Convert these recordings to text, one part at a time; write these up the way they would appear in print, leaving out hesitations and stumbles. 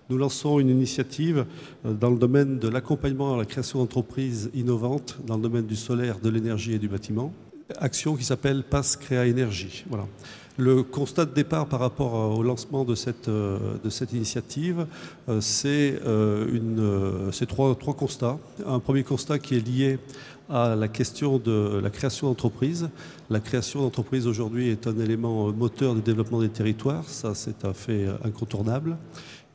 Nous lançons une initiative dans le domaine de l'accompagnement à la création d'entreprises innovantes dans le domaine du solaire, de l'énergie et du bâtiment. Action qui s'appelle Pass Créa Énergie. Voilà. Le constat de départ par rapport au lancement de cette initiative, c'est trois constats. Un premier constat qui est lié à la question de la création d'entreprises. La création d'entreprises aujourd'hui est un élément moteur du développement des territoires, ça c'est un fait incontournable.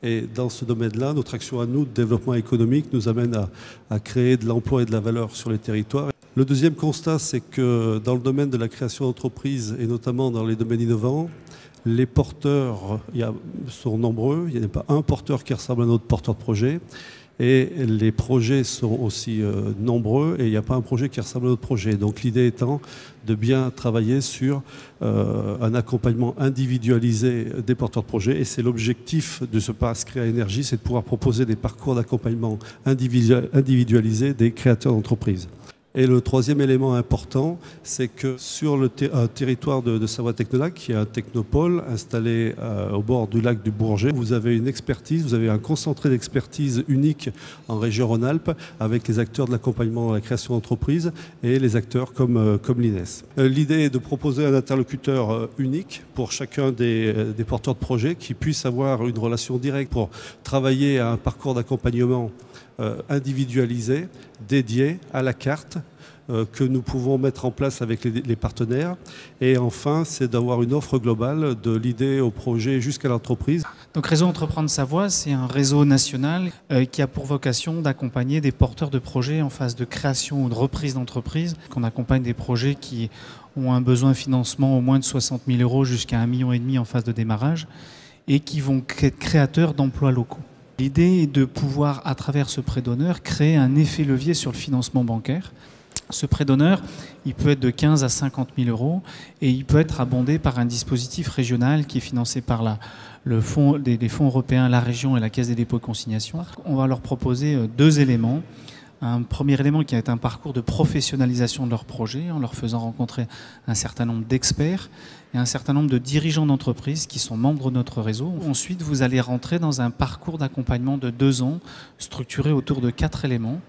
Et dans ce domaine-là, notre action à nous de développement économique nous amène à créer de l'emploi et de la valeur sur les territoires. Le deuxième constat, c'est que dans le domaine de la création d'entreprises, et notamment dans les domaines innovants, les porteurs sont nombreux. Il n'y a pas un porteur qui ressemble à un autre porteur de projet. Et les projets sont aussi nombreux et il n'y a pas un projet qui ressemble à un autre projet. Donc l'idée étant de bien travailler sur un accompagnement individualisé des porteurs de projets. Et c'est l'objectif de ce Pass Créa Énergie, c'est de pouvoir proposer des parcours d'accompagnement individualisés des créateurs d'entreprises. Et le troisième élément important, c'est que sur le territoire de Savoie-Technolac, qui est un technopôle installé au bord du lac du Bourget, vous avez une expertise, vous avez un concentré d'expertise unique en région Rhône-Alpes avec les acteurs de l'accompagnement à la création d'entreprises et les acteurs comme l'INES. L'idée est de proposer un interlocuteur unique pour chacun des porteurs de projets qui puisse avoir une relation directe pour travailler à un parcours d'accompagnement individualisé, dédié à la carte, que nous pouvons mettre en place avec les partenaires. Et enfin, c'est d'avoir une offre globale de l'idée au projet jusqu'à l'entreprise. Donc Réseau Entreprendre Savoie, c'est un réseau national qui a pour vocation d'accompagner des porteurs de projets en phase de création ou de reprise d'entreprise. On accompagne des projets qui ont un besoin de financement au moins de 60 000 € jusqu'à 1,5 million en phase de démarrage et qui vont être créateurs d'emplois locaux. L'idée est de pouvoir, à travers ce prêt d'honneur, créer un effet levier sur le financement bancaire. Ce prêt d'honneur, il peut être de 15 à 50 000 € et il peut être abondé par un dispositif régional qui est financé par les fonds européens, la région et la Caisse des dépôts et consignations. On va leur proposer deux éléments. Un premier élément qui est un parcours de professionnalisation de leur projet en leur faisant rencontrer un certain nombre d'experts et un certain nombre de dirigeants d'entreprises qui sont membres de notre réseau. Ensuite, vous allez rentrer dans un parcours d'accompagnement de 2 ans structuré autour de 4 éléments.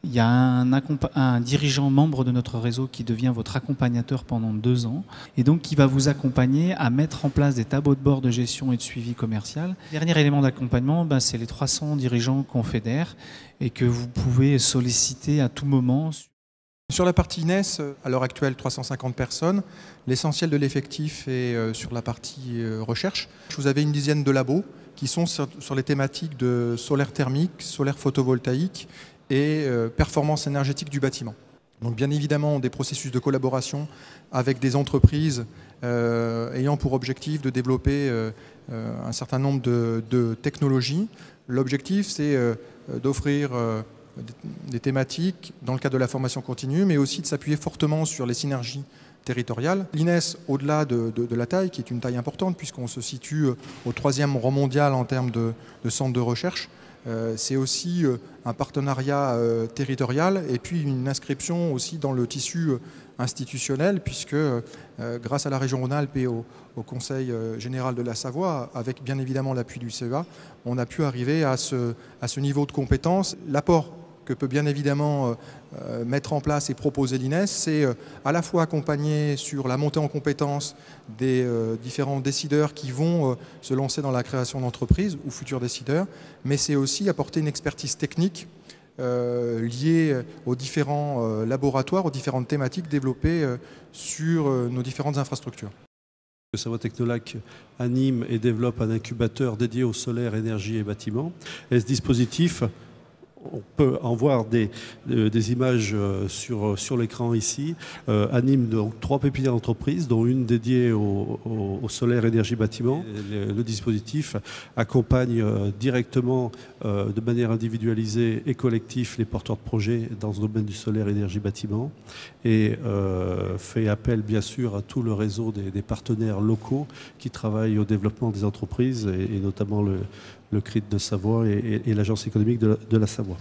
Il y a un dirigeant membre de notre réseau qui devient votre accompagnateur pendant 2 ans et donc qui va vous accompagner à mettre en place des tableaux de bord de gestion et de suivi commercial. Le dernier élément d'accompagnement, c'est les 300 dirigeants qu'on fédère et que vous pouvez solliciter à tout moment. Sur la partie INES, à l'heure actuelle, 350 personnes. L'essentiel de l'effectif est sur la partie recherche. Vous avez une dizaine de labos qui sont sur les thématiques de solaire thermique, solaire photovoltaïque et performance énergétique du bâtiment. Donc bien évidemment des processus de collaboration avec des entreprises ayant pour objectif de développer un certain nombre de technologies. L'objectif c'est d'offrir des thématiques dans le cadre de la formation continue, mais aussi de s'appuyer fortement sur les synergies territoriales. L'INES, au-delà de la taille, qui est une taille importante puisqu'on se situe au 3e rang mondial en termes de centre de recherche, c'est aussi un partenariat territorial et puis une inscription aussi dans le tissu institutionnel puisque grâce à la région Rhône-Alpes et au Conseil général de la Savoie, avec bien évidemment l'appui du CEA, on a pu arriver à ce niveau de compétence. L'apport que peut bien évidemment mettre en place et proposer l'INES, c'est à la fois accompagner sur la montée en compétences des différents décideurs qui vont se lancer dans la création d'entreprises ou futurs décideurs, mais c'est aussi apporter une expertise technique liée aux différents laboratoires, aux différentes thématiques développées sur nos différentes infrastructures. Savoie-Technolac anime et développe un incubateur dédié au solaire, énergie et bâtiment. Et ce dispositif, on peut en voir des images sur l'écran ici, anime donc 3 pépinières d'entreprise, dont une dédiée au solaire, énergie, bâtiment. Le dispositif accompagne directement, de manière individualisée et collective, les porteurs de projets dans ce domaine du solaire, énergie, bâtiment et fait appel bien sûr à tout le réseau des partenaires locaux qui travaillent au développement des entreprises et notamment le CRIT de Savoie et l'Agence économique de la Savoie.